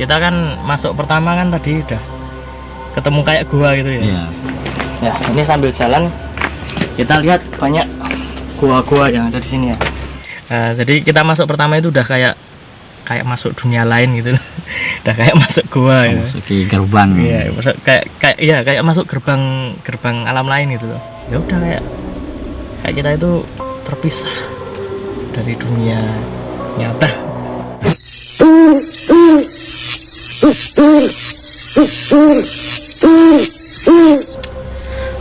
kita kan masuk pertama kan tadi udah ketemu kayak gua gitu ya. Iya. Ya, ini sambil jalan kita lihat banyak gua-gua yang ada di sini ya. Jadi kita masuk pertama itu udah kayak masuk dunia lain gitu. Udah kayak masuk gua ya. Masuk di gerbang. Iya, masuk kayak masuk gerbang alam lain gitu loh. Ya udah kayak kita itu terpisah dari dunia nyata.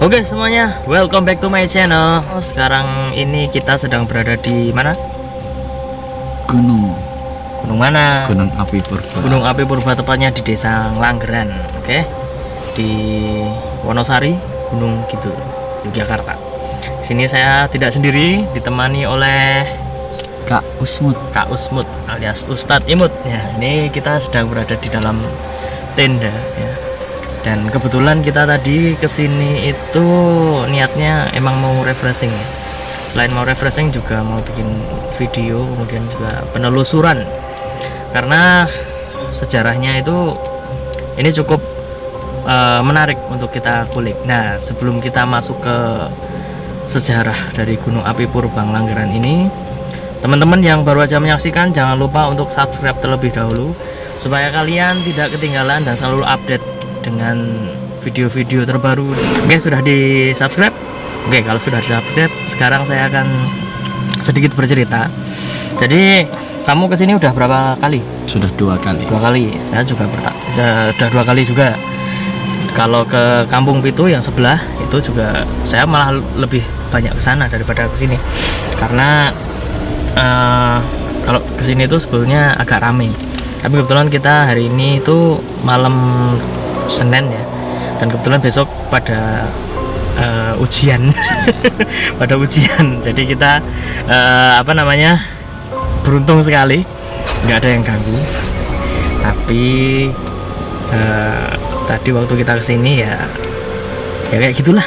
Oke semuanya, welcome back to my channel. Sekarang ini kita sedang berada di mana? Gunung mana? Gunung Api Purba. Gunung Api Purba, tepatnya di Desa Langgeran. Oke, di Wonosari, Gunung Kidul, Yogyakarta. Sini saya tidak sendiri, ditemani oleh Kak Usmut alias Ustadz Imut. Ya, ini kita sedang berada di dalam tenda ya. Dan kebetulan kita tadi kesini itu niatnya emang mau refreshing ya. Selain mau refreshing juga mau bikin video, kemudian juga penelusuran. Karena sejarahnya itu ini cukup menarik untuk kita kulik. Nah, sebelum kita masuk ke sejarah dari Gunung Api Purba Langgeran ini, teman-teman yang baru aja menyaksikan jangan lupa untuk subscribe terlebih dahulu supaya kalian tidak ketinggalan dan selalu update dengan video-video terbaru. Oke, sudah di subscribe? Oke, kalau sudah di subscribe, sekarang saya akan sedikit bercerita. Jadi kamu kesini udah berapa kali? Sudah 2 kali. 2 kali. Saya juga sudah 2 kali juga. Kalau ke Kampung Pitu yang sebelah itu juga saya malah lebih banyak ke sana daripada ke sini. Karena kalau kesini itu sebetulnya agak rame. Tapi kebetulan kita hari ini itu malam Senin ya, dan kebetulan besok pada ujian. Pada ujian, jadi kita beruntung sekali nggak ada yang ganggu. Tapi tadi waktu kita kesini ya kayak gitulah.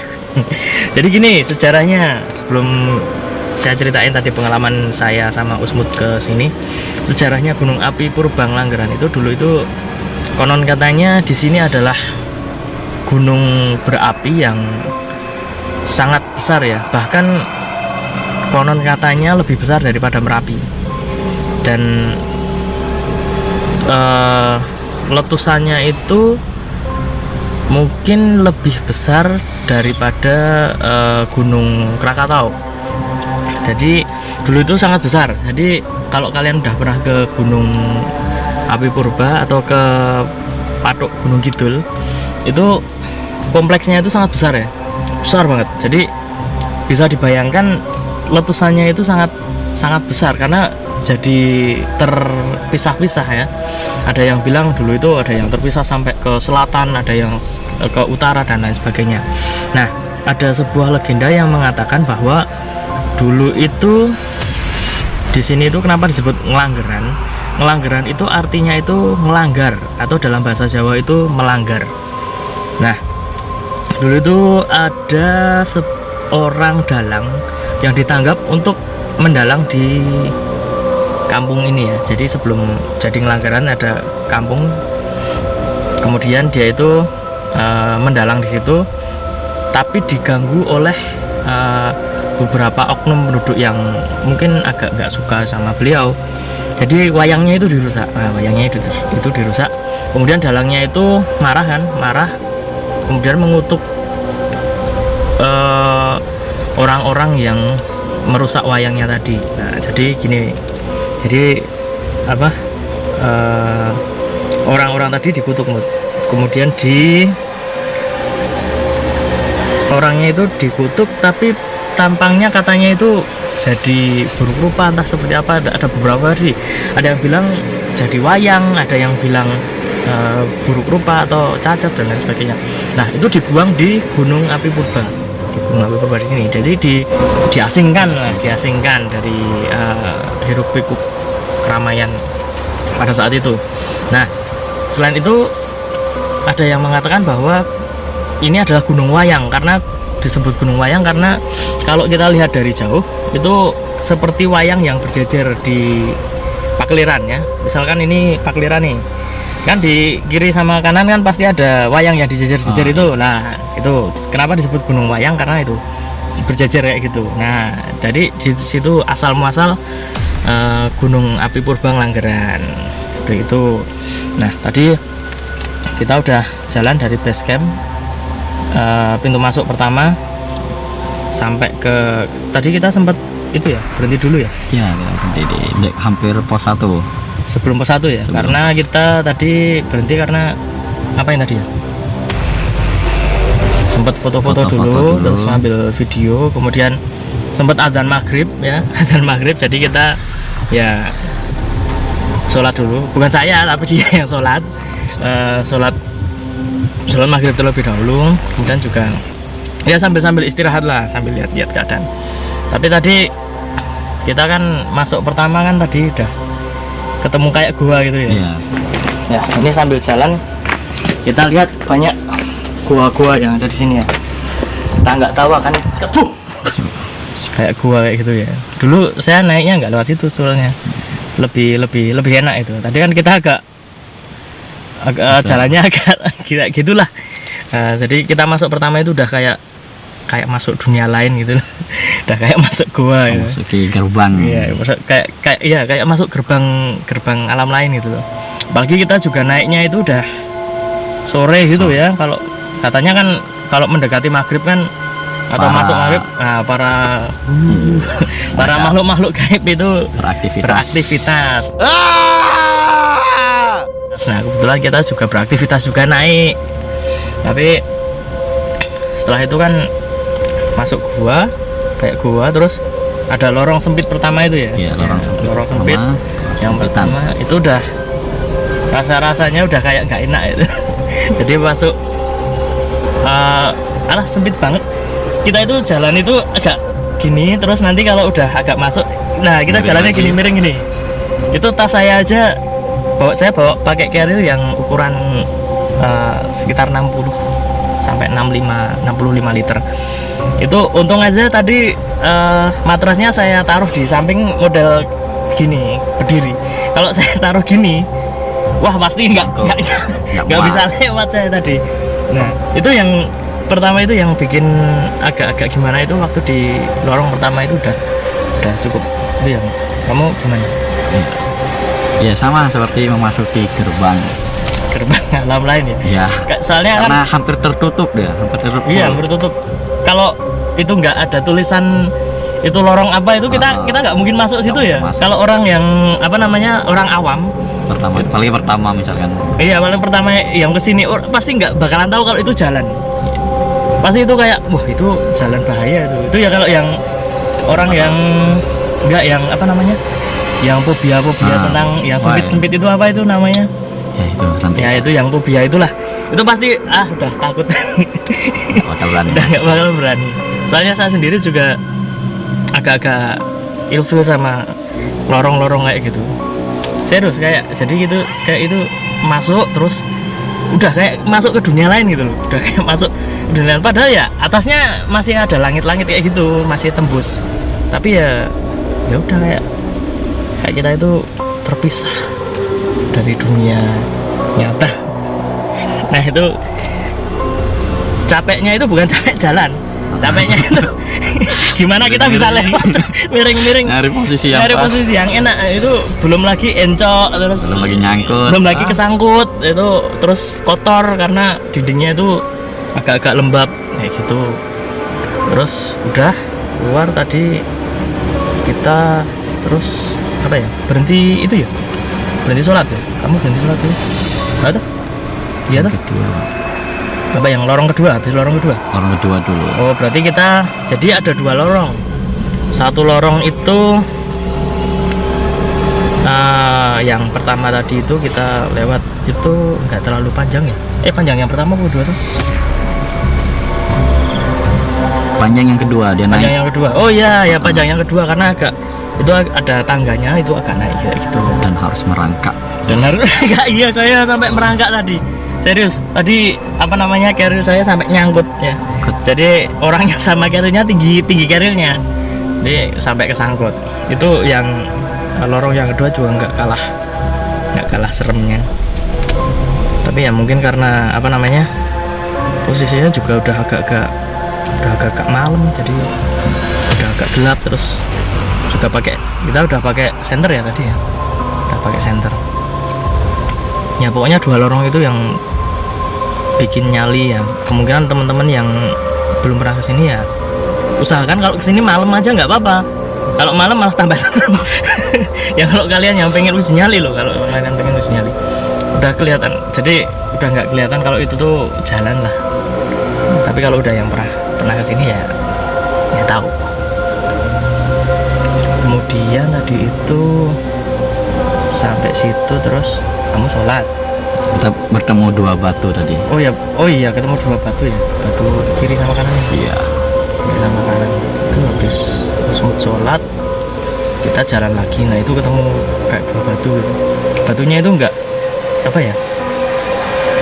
Jadi gini sejarahnya, sebelum saya ceritain tadi pengalaman saya sama Usmut ke sini. Sejarahnya Gunung Api Purba Langgeran itu dulu itu konon katanya di sini adalah gunung berapi yang sangat besar ya. Bahkan konon katanya lebih besar daripada Merapi. Dan letusannya itu mungkin lebih besar daripada Gunung Krakatau. Jadi dulu itu sangat besar. Jadi kalau kalian udah pernah ke Gunung Api Purba atau ke Patok Gunung Kidul, itu kompleksnya itu sangat besar ya, besar banget. Jadi bisa dibayangkan letusannya itu sangat besar karena jadi terpisah-pisah ya. Ada yang bilang dulu itu ada yang terpisah sampai ke selatan, ada yang ke utara dan lain sebagainya. Nah, ada sebuah legenda yang mengatakan bahwa dulu itu di sini itu kenapa disebut Ngelanggeran? Ngelanggeran itu artinya itu melanggar, atau dalam bahasa Jawa itu melanggar. Nah, dulu itu ada seorang dalang yang ditanggap untuk mendalang di kampung ini ya. Jadi sebelum jadi Ngelanggeran ada kampung, kemudian dia itu mendalang di situ, tapi diganggu oleh beberapa oknum penduduk yang mungkin agak nggak suka sama beliau. Jadi wayangnya itu dirusak. Wayangnya itu dirusak. Kemudian dalangnya itu marah, kemudian mengutuk orang-orang yang merusak wayangnya tadi. Nah, jadi gini. Jadi orang-orang tadi dikutuk, kemudian orangnya itu dikutuk, tapi tampangnya katanya itu jadi buruk rupa, entah seperti apa. Ada beberapa versi, ada yang bilang jadi wayang, ada yang bilang buruk rupa atau cacat dan lain sebagainya. Nah, itu dibuang di Gunung Api Purba, di Gunung Api Purba di sini. Jadi diasingkan dari hiruk pikuk keramaian pada saat itu. Nah, selain itu ada yang mengatakan bahwa ini adalah Gunung Wayang. Karena disebut Gunung Wayang karena kalau kita lihat dari jauh itu seperti wayang yang berjejer di Pakliran ya. Misalkan ini Pakliran nih. kan di kiri sama kanan kan pasti ada wayang yang dijejer-jejer itu. Nah itu kenapa disebut gunung wayang, karena itu berjejer kayak gitu. Nah jadi di situ asal muasal gunung api Purbang Langgeran seperti itu. Nah tadi kita udah jalan dari base camp, pintu masuk pertama sampai ke, tadi kita sempat itu ya berhenti dulu ya. Iya, di hampir pos 1. Sebelum pos 1 ya. Sebelum. Karena kita tadi berhenti karena apa yang tadi ya? Sempat foto-foto dulu, terus ngambil video, kemudian sempat azan maghrib ya, azan maghrib. Jadi kita ya sholat dulu. Bukan saya, tapi dia yang sholat. Sholat maghrib terlebih dahulu, kemudian juga ya sambil istirahat lah, sambil lihat-lihat keadaan. Tapi tadi kita kan masuk pertama kan tadi udah ketemu kayak gua gitu ya. Iya. Ya, ini sambil jalan kita lihat banyak gua-gua yang ada di sini ya. Kita nggak tahu akan kayak gua kayak gitu ya. Dulu saya naiknya nggak lewat situ soalnya. Lebih enak itu. Tadi kan kita agak jalannya agak gitulah. Jadi kita masuk pertama itu udah kayak masuk dunia lain gitu. Udah kayak masuk gua ya. Masuk di gerbang. Iya, masuk kayak masuk gerbang alam lain gitu loh. Apalagi kita juga naiknya itu udah sore gitu ya. Kalau katanya kan kalau mendekati maghrib kan atau masuk maghrib, nah, para makhluk gaib itu beraktivitas. Nah kebetulan kita juga beraktivitas juga naik. Tapi setelah itu kan masuk gua, kayak gua, terus ada lorong sempit pertama itu ya. Iya, lorong sempit yang pertama itu udah rasanya udah kayak nggak enak itu. Jadi masuk alah sempit banget. Kita itu jalan itu agak gini, terus nanti kalau udah agak masuk, nah kita jalannya gini miring gini. Itu tas saya aja saya bawa pakai carrier yang ukuran sekitar 60 sampai 65 liter. Itu untung aja tadi matrasnya saya taruh di samping model gini berdiri. Kalau saya taruh gini, wah pasti nggak bisa lewat saya tadi. Nah itu yang pertama, itu yang bikin agak gimana itu waktu di lorong pertama itu udah cukup. Itu yang kamu gimana? Ya sama seperti memasuki gerbang alam lain ya. Iya. Soalnya karena kan hampir tertutup dia, hampir tertutup. Iya, hampir tertutup. Kalau itu nggak ada tulisan itu lorong apa itu kita nggak mungkin masuk situ ya. Kalau orang yang apa namanya orang awam paling pertama misalkan. Iya, paling pertama yang kesini pasti nggak bakalan tahu kalau itu jalan. Pasti itu kayak wah itu jalan bahaya itu. Itu ya kalau yang orang yang nggak yang apa namanya? Yang fobia tentang yang sempit itu apa itu namanya? Ya itu nanti. Ya itu yang fobia itulah. Itu pasti udah takut. Nggak bakal berani. Soalnya saya sendiri juga agak-agak ilfil sama lorong-lorong kayak gitu. Serius kayak jadi gitu, kayak itu masuk terus udah kayak masuk ke dunia lain gitu loh. Udah kayak masuk dunia lain, padahal ya atasnya masih ada langit-langit kayak gitu, masih tembus. Tapi ya udah kayak kita itu terpisah dari dunia nyata. Nah itu capeknya itu bukan capek jalan, capeknya itu gimana kita bisa lewat miring-miring nyari posisi yang enak. Itu belum lagi encok, terus belum lagi nyangkut, belum lagi kesangkut itu, terus kotor karena dindingnya itu agak-agak lembab kayak gitu. Terus udah keluar tadi kita terus apa ya, berhenti itu ya, berhenti sholat ya. Kamu berhenti sholat ya? Ada? Iya tuh. Apa yang lorong kedua? Habis lorong kedua? Lorong kedua dulu. Oh berarti kita jadi ada 2 lorong. Satu lorong itu yang pertama tadi itu kita lewat itu nggak terlalu panjang ya? Panjang yang pertama atau kedua tuh? Panjang yang kedua dia naik. Panjang yang kedua. Oh iya ya, panjang yang kedua karena agak itu ada tangganya, itu agak naik kayak gitu. Dan harus merangkak. Iya saya sampai merangkak tadi. Serius, tadi apa namanya carrier saya sampai nyangkut ya. Jadi orangnya sama carriernya tinggi carriernya, jadi sampai kesangkut. Itu yang lorong yang kedua juga nggak kalah seremnya. Tapi ya mungkin karena apa namanya, posisinya juga udah agak malam, jadi udah agak gelap. Terus kita udah pakai senter ya tadi ya, udah pakai senter ya. Pokoknya 2 lorong itu yang bikin nyali ya. Kemungkinan teman-teman yang belum pernah kesini ya usahakan kalau kesini malam aja nggak apa-apa. Kalau malam malah tambah serem. Ya kalau kalian yang pengen uji nyali loh, kalau kalian pengen uji nyali udah kelihatan, jadi udah nggak kelihatan kalau itu tuh jalan lah. Tapi kalau udah yang pernah kesini ya tahu. Kemudian tadi itu sampai situ terus kamu sholat. Kita bertemu 2 batu tadi. Oh iya ketemu 2 batu ya, batu kiri sama kanan. Iya, kiri sama kanan itu habis sholat kita jalan lagi. Nah itu ketemu kayak 2 batu gitu. Batunya itu enggak apa ya,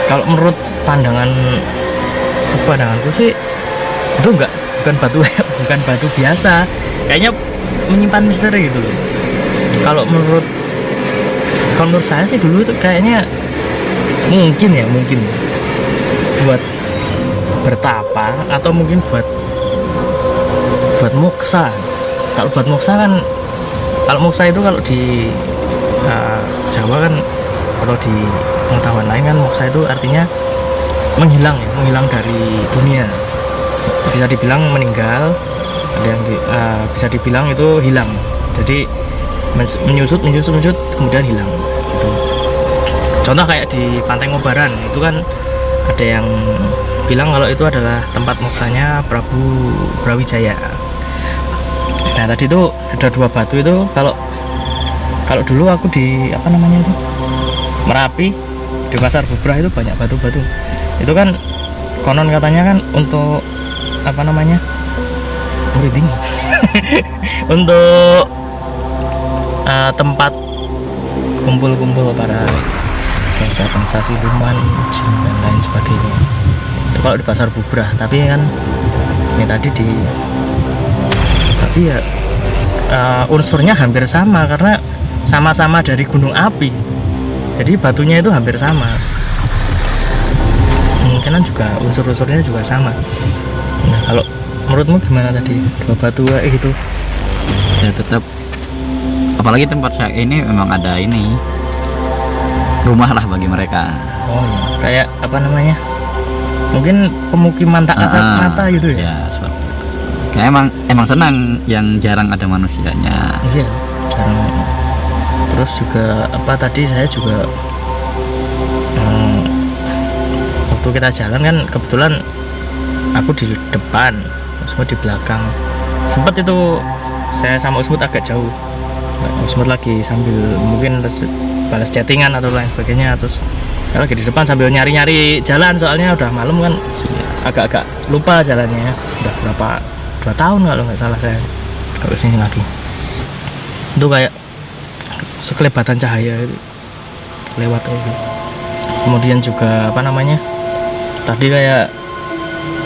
kalau menurut pandanganku sih itu bukan batu biasa, kayaknya menyimpan misteri gitu loh. Kalau menurut saya sih dulu itu kayaknya mungkin buat bertapa atau mungkin buat moksa. Kalau buat moksa kan, kalau moksa itu kalau di Jawa kan, atau di pengetahuan lain kan, moksa itu artinya menghilang dari dunia. Bisa dibilang meninggal, ada yang bisa dibilang itu hilang. Jadi menyusut kemudian hilang gitu. Contoh kayak di Pantai Ngobaran itu kan ada yang bilang kalau itu adalah tempat moksanya Prabu Brawijaya. Nah tadi itu ada 2 batu itu. Kalau dulu aku di apa namanya itu Merapi, di Pasar Bubrah itu banyak batu-batu. Itu kan konon katanya kan untuk apa namanya, breeding untuk tempat kumpul-kumpul para bangsa siluman dan lain sebagainya. Itu kalau di Pasar Bubrah. Tapi kan ini tadi tapi ya unsurnya hampir sama karena sama-sama dari gunung api. Jadi batunya itu hampir sama. Kemungkinan juga unsur-unsurnya juga sama. Nah, kalau menurutmu gimana tadi 2 batu gitu? Ya tetap, apalagi tempat saya ini memang ada ini rumah lah bagi mereka. Oh iya, kayak apa namanya? Mungkin pemukiman tak kasat mata gitu ya? Ya, seperti itu. Kayak emang senang yang jarang ada manusianya. Iya, jarang. Terus juga apa tadi saya juga waktu kita jalan kan kebetulan aku di depan, Usmut di belakang. Sempat itu saya sama Usmut agak jauh. Usmut lagi sambil mungkin balas chattingan atau lain sebagainya, terus saya lagi di depan sambil nyari-nyari jalan, soalnya udah malam kan, agak-agak lupa jalannya. Udah berapa 2 tahun kalau nggak salah saya ke sini lagi. Itu kayak sekelebatan cahaya itu lewat itu. Kemudian juga apa namanya, tadi kayak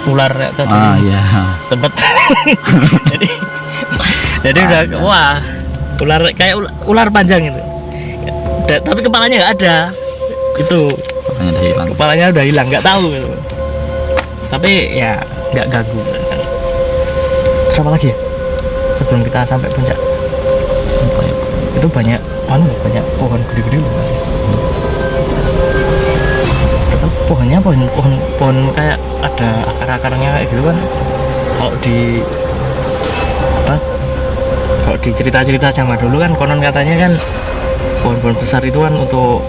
ular tadi. Iya. Sempet jadi udah wah, ular kayak ular panjang itu. Tapi kepalanya nggak ada. Itu kepalanya udah hilang, nggak tahu gitu. Tapi ya nggak ganggu. Terus apa lagi ya sebelum kita sampai puncak? Itu banyak pohon gede-gede loh. Pohonnya pohon kayak ada akar-akarnya kayak gitu kan. Kalau di cerita-cerita zaman dulu kan konon katanya kan pohon-pohon besar itu kan untuk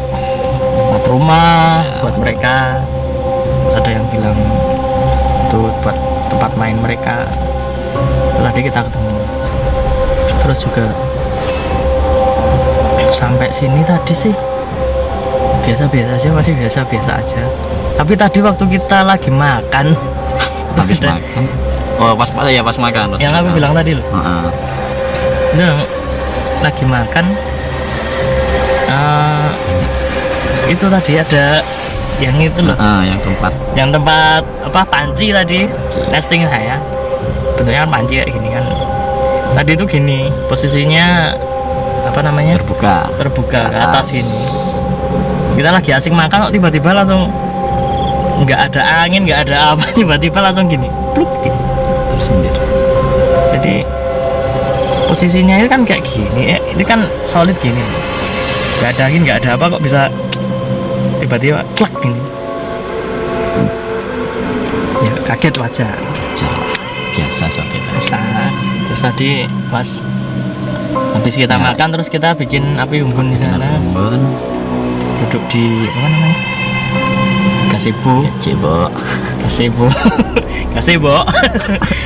buat rumah, buat mereka. Terus ada yang bilang itu buat tempat main mereka. Tadi kita ketemu. Terus juga sampai sini tadi sih biasa-biasa aja, masih biasa-biasa aja. Tapi tadi waktu kita lagi makan, habis makan. Oh pas makan. Yang aku bilang tadi loh. Nah, lagi makan. Itu tadi ada yang itu loh. Yang tempat apa panci tadi, nesting saya. Bentuknya kan panci kayak gini kan. Tadi itu gini, posisinya apa namanya? Terbuka ke atas ini. Kita lagi asik makan kok tiba-tiba langsung nggak ada angin, nggak ada apa, tiba-tiba langsung gini, pluk gitu. Sendiri. Jadi posisinya itu kan kayak gini, itu kan solid gini, nggak ada angin, nggak ada apa, kok bisa tiba-tiba klak gini. Ya kaget wajar. Biasa soal kita. Biasa. Terus tadi pas habis kita makan, terus kita bikin api unggun di sana. Duduk di apa namanya? Gazebo. Gazebo.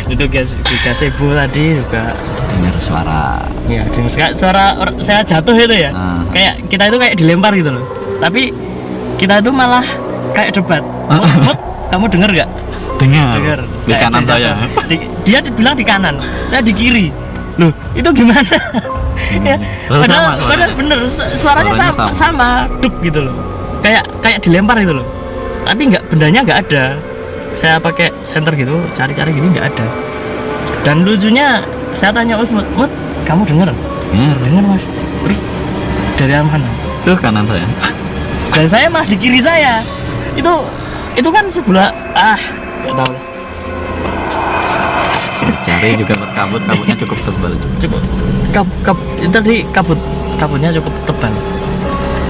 Duduk di gazebo tadi juga Dengar suara. ya dengar suara saya jatuh itu ya. Kayak kita itu kayak dilempar gitu loh. Tapi kita itu malah kayak debat. Mut, kamu dengar nggak? Dengar. Di Kayak kanan ada saya. jatuh. Dia dibilang di kanan, saya di kiri. Loh, itu gimana? Ya, Loh, padahal sama suaranya. bener suaranya sama, duk gitu loh. Kayak dilempar gitu loh. Tapi bendanya nggak ada. Saya pakai senter gitu, cari-cari gini nggak ada. Dan lucunya saya tanya Mut, kamu dengar? Dengar Mas. Terus dari arah mana? Tuh kanan saya. Dan saya mah di kiri saya. Itu kan sebelah nggak tahu. Cari juga kabutnya cukup tebal. Cukup tadi kabutnya cukup tebal.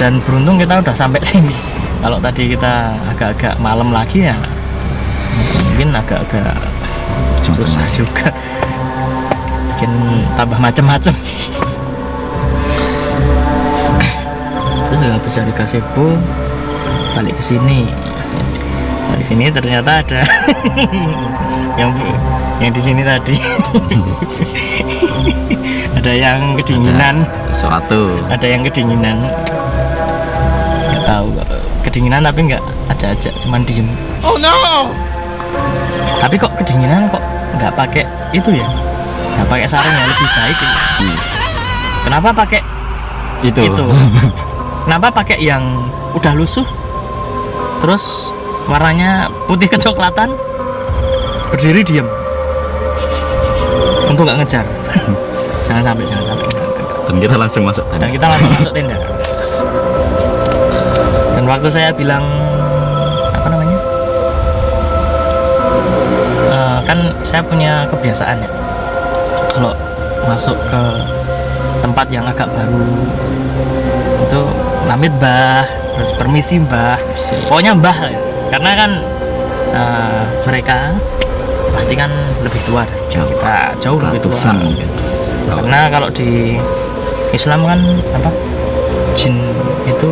Dan beruntung kita udah sampai sini. Kalau tadi kita agak-agak malam lagi ya mungkin agak-agak susah juga, bikin tambah macem-macem. Terus habis dari gazebo balik ke sini. Di sini ternyata ada yang di sini tadi ada yang kedinginan, ada yang kedinginan, nggak tahu kedinginan tapi nggak ajak cuman diem. Oh no. Tapi kok kedinginan kok nggak pakai itu ya, nggak pakai sarung yang lebih baik ya. Kenapa pakai itu? Kenapa pakai yang udah lusuh terus warnanya putih kecoklatan, berdiri diem untuk nggak ngejar. jangan sampai Dan kita langsung masuk tenda. Dan waktu saya bilang apa namanya, kan saya punya kebiasaan ya, kalau masuk ke tempat yang agak baru itu pamit mbah, terus permisi mbah, pokoknya mbah ya. Karena kan mereka pasti kan lebih tua dari kita, jauh lebih tua. Karena kalau di Islam kan apa, jin itu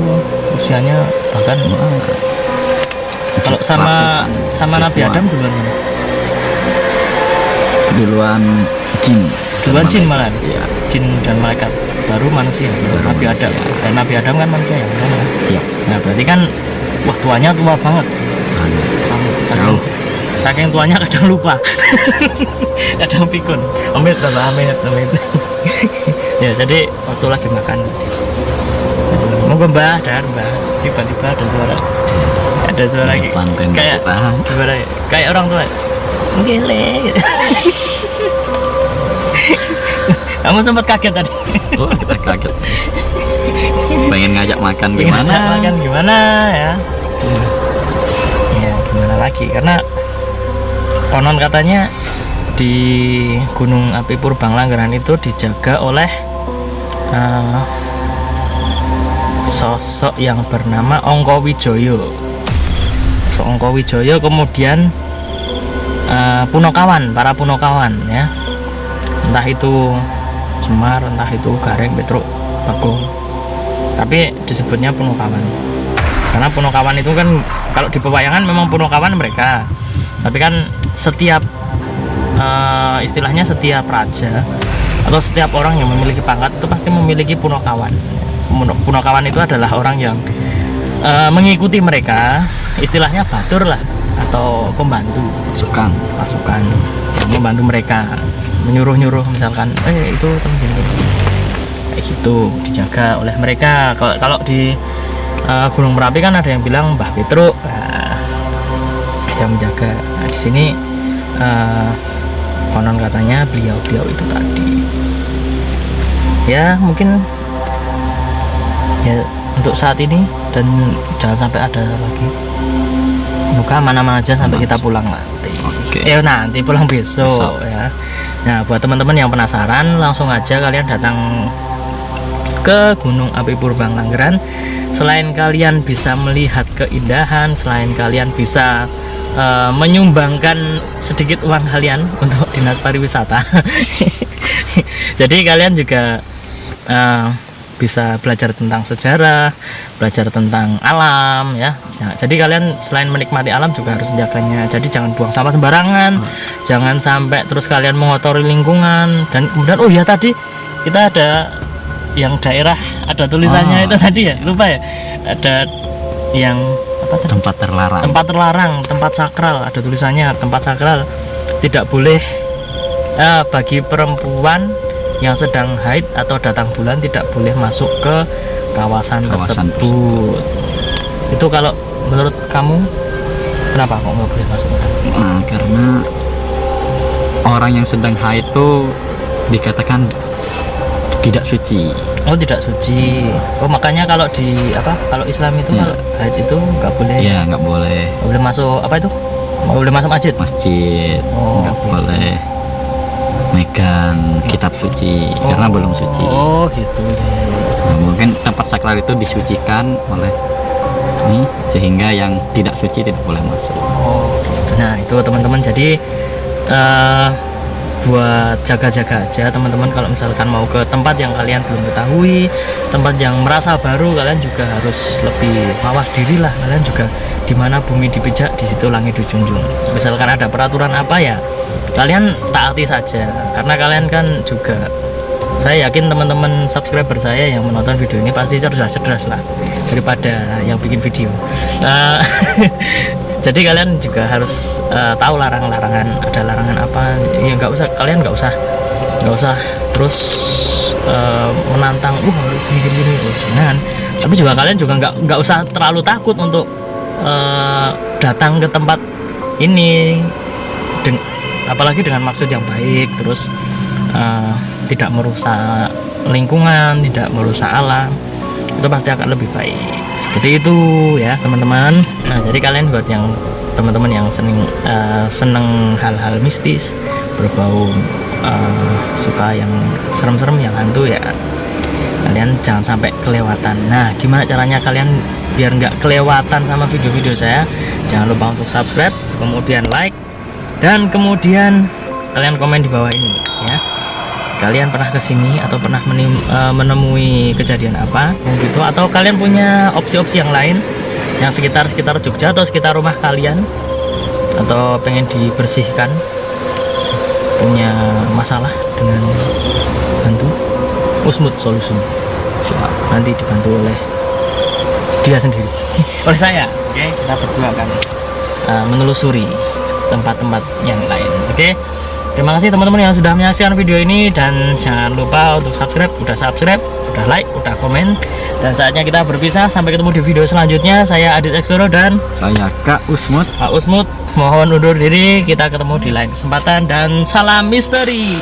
usianya bahkan kalau sama Nabi Adam duluan jin malah ya. Jin dan malaikat baru manusia, Nabi Adam. Dan Nabi Adam kan manusia ya, iya. Nah berarti kan wah tuanya tua banget. Saking tuanya kadang lupa. Kadang pikun. Amit. Ya jadi waktu lagi makan, mau mbah, tiba-tiba ada suara kayak gimana ya? Kayak orang tua. Gile. Kamu sempat kaget tadi. Oh, kita kaget. Pengen ngajak makan gimana ya? Ya gimana lagi, karena konon katanya di Gunung Api Purbang Langgeran itu dijaga oleh sosok yang bernama Ongkowijoyo. Ongkowijoyo, kemudian para Punokawan ya, entah itu Semar, entah itu Gareng, Petruk, Bagong, tapi disebutnya Punokawan karena Punokawan itu kan kalau di pewayangan memang Punokawan mereka, tapi kan setiap istilahnya setiap raja atau setiap orang yang memiliki pangkat itu pasti memiliki Punokawan. Punokawan itu adalah orang yang mengikuti mereka, istilahnya batur lah atau pembantu, pasukan yang membantu mereka, menyuruh misalkan itu gini, kayak gitu, dijaga oleh mereka. Kalau di Gunung Merapi kan ada yang bilang Mbah Petruk yang menjaga. Nah, di sini konon katanya beliau itu tadi ya, mungkin ya untuk saat ini dan jangan sampai ada lagi. Semoga aman-aman aja sampai kita pulang nanti. Oke. Nanti pulang besok ya. Nah, buat teman-teman yang penasaran, langsung aja kalian datang ke Gunung Api Purbang Langgeran. Selain kalian bisa melihat keindahan, selain kalian bisa menyumbangkan sedikit uang kalian untuk dinas pariwisata. Jadi kalian juga bisa belajar tentang sejarah, belajar tentang alam ya. Jadi kalian selain menikmati alam juga harus menjaganya. Jadi jangan buang sampah sembarangan, jangan sampai terus kalian mengotori lingkungan. Dan kemudian oh ya, tadi kita ada yang daerah ada tulisannya itu tadi ya, lupa ya, ada yang apa tadi? Tempat terlarang. Tempat terlarang, tempat sakral, ada tulisannya tempat sakral tidak boleh bagi perempuan yang sedang haid atau datang bulan tidak boleh masuk ke kawasan tersebut. Itu kalau menurut kamu kenapa kok nggak boleh masuk? Nah, karena orang yang sedang haid itu dikatakan tidak suci. Oh, tidak suci. Oh, makanya kalau di kalau Islam itu kalau haid itu nggak boleh. Iya, nggak boleh. Nggak boleh masuk nggak boleh masuk masjid. Oh, nggak boleh megang kitab suci karena belum suci. Oh gitu. Nah, mungkin tempat sakral itu disucikan oleh ini sehingga yang tidak suci tidak boleh masuk. Oh gitu. Nah itu teman-teman, jadi buat jaga-jaga aja teman-teman, kalau misalkan mau ke tempat yang kalian belum ketahui, tempat yang merasa baru, kalian juga harus lebih mawas diri lah. Kalian juga dimana bumi dipijak, di situ langit dijunjung. Misalkan ada peraturan apa ya kalian taati saja, karena kalian kan juga, saya yakin teman-teman subscriber saya yang menonton video ini pasti cerdas lah daripada yang bikin video. Jadi kalian juga harus tahu larangan-larangan, ada larangan apa ya, kalian nggak usah terus menantang harus gini jangan. Tapi juga kalian juga nggak usah terlalu takut untuk datang ke tempat ini apalagi dengan maksud yang baik, terus tidak merusak lingkungan, tidak merusak alam, itu pasti akan lebih baik. Seperti itu ya teman-teman. Nah, jadi kalian buat yang teman-teman yang seneng hal-hal mistis, berbau suka yang serem-serem, yang hantu ya, kalian jangan sampai kelewatan. Nah, gimana caranya kalian biar nggak kelewatan sama video-video saya? Jangan lupa untuk subscribe, kemudian like, dan kemudian kalian komen di bawah ini ya. Kalian pernah kesini atau pernah menemui kejadian apa gitu, atau kalian punya opsi-opsi yang lain yang sekitar Jogja atau sekitar rumah kalian, atau pengen dibersihkan, punya masalah dengan hantu, Usmut Solution nanti dibantu oleh dia sendiri oleh saya. Oke, kita berdua akan menelusuri tempat-tempat yang lain. Oke, terima kasih teman-teman yang sudah menyaksikan video ini, dan jangan lupa untuk subscribe. Udah subscribe, udah like, udah komen, dan saatnya kita berpisah. Sampai ketemu di video selanjutnya. Saya Adit Exploro dan saya Kak Usmut. Mohon undur diri. Kita ketemu di lain kesempatan, dan salam misteri.